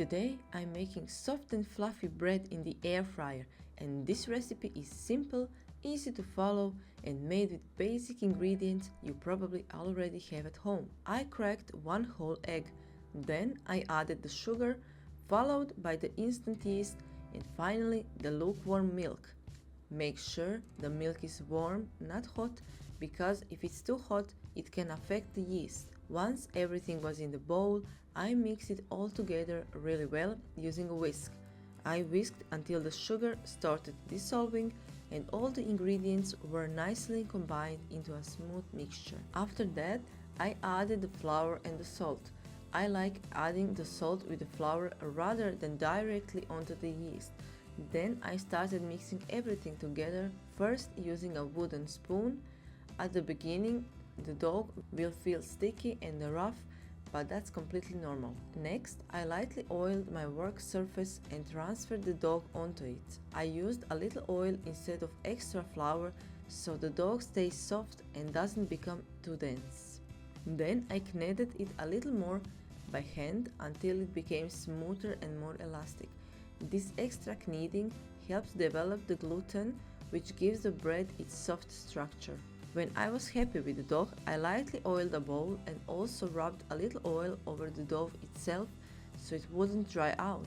Today I'm making soft and fluffy bread in the air fryer, and this recipe is simple, easy to follow and made with basic ingredients you probably already have at home. I cracked one whole egg, then I added the sugar, followed by the instant yeast and finally the lukewarm milk. Make sure the milk is warm, not hot, because if it's too hot, it can affect the yeast. Once everything was in the bowl, I mixed it all together really well using a whisk. I whisked until the sugar started dissolving and all the ingredients were nicely combined into a smooth mixture. After that, I added the flour and the salt. I like adding the salt with the flour rather than directly onto the yeast. Then I started mixing everything together, first using a wooden spoon. At the beginning, the dough will feel sticky and rough, but that's completely normal. Next, I lightly oiled my work surface and transferred the dough onto it. I used a little oil instead of extra flour so the dough stays soft and doesn't become too dense. Then I kneaded it a little more by hand until it became smoother and more elastic. This extra kneading helps develop the gluten, which gives the bread its soft structure. When I was happy with the dough, I lightly oiled the bowl and also rubbed a little oil over the dough itself so it wouldn't dry out.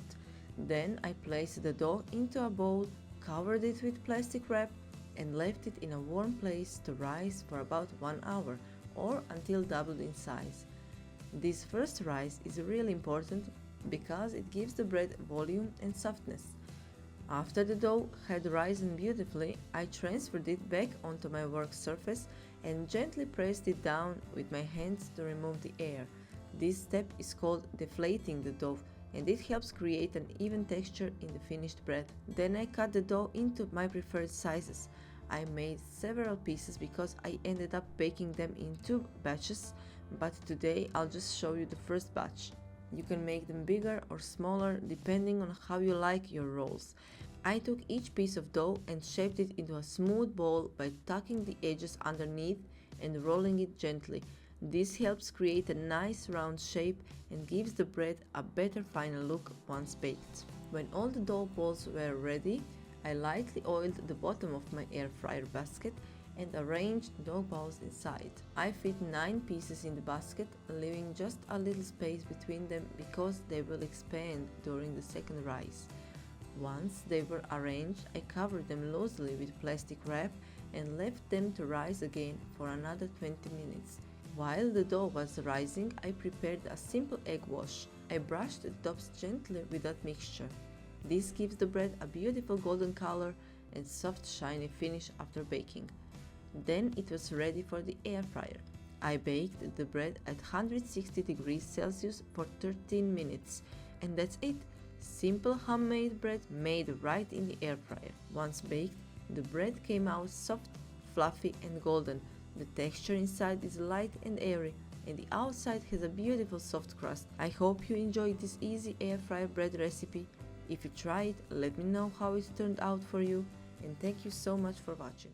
Then I placed the dough into a bowl, covered it with plastic wrap and left it in a warm place to rise for about 1 hour or until doubled in size. This first rise is really important because it gives the bread volume and softness. After the dough had risen beautifully, I transferred it back onto my work surface and gently pressed it down with my hands to remove the air. This step is called deflating the dough and it helps create an even texture in the finished bread. Then I cut the dough into my preferred sizes. I made several pieces because I ended up baking them in 2 batches, but today I'll just show you the first batch. You can make them bigger or smaller depending on how you like your rolls. I took each piece of dough and shaped it into a smooth ball by tucking the edges underneath and rolling it gently. This helps create a nice round shape and gives the bread a better final look once baked. When all the dough balls were ready, I lightly oiled the bottom of my air fryer basket and arranged dough balls inside. I fit 9 pieces in the basket, leaving just a little space between them because they will expand during the second rise. Once they were arranged, I covered them loosely with plastic wrap and left them to rise again for another 20 minutes. While the dough was rising, I prepared a simple egg wash. I brushed the tops gently with that mixture. This gives the bread a beautiful golden color and soft shiny finish after baking. Then it was ready for the air fryer. I baked the bread at 160 degrees Celsius for 13 minutes, and that's it. Simple homemade bread made right in the air fryer. Once baked, the bread came out soft, fluffy and golden. The texture inside is light and airy, and the outside has a beautiful soft crust. I hope you enjoyed this easy air fryer bread recipe. If you try it, let me know how it turned out for you, and thank you so much for watching.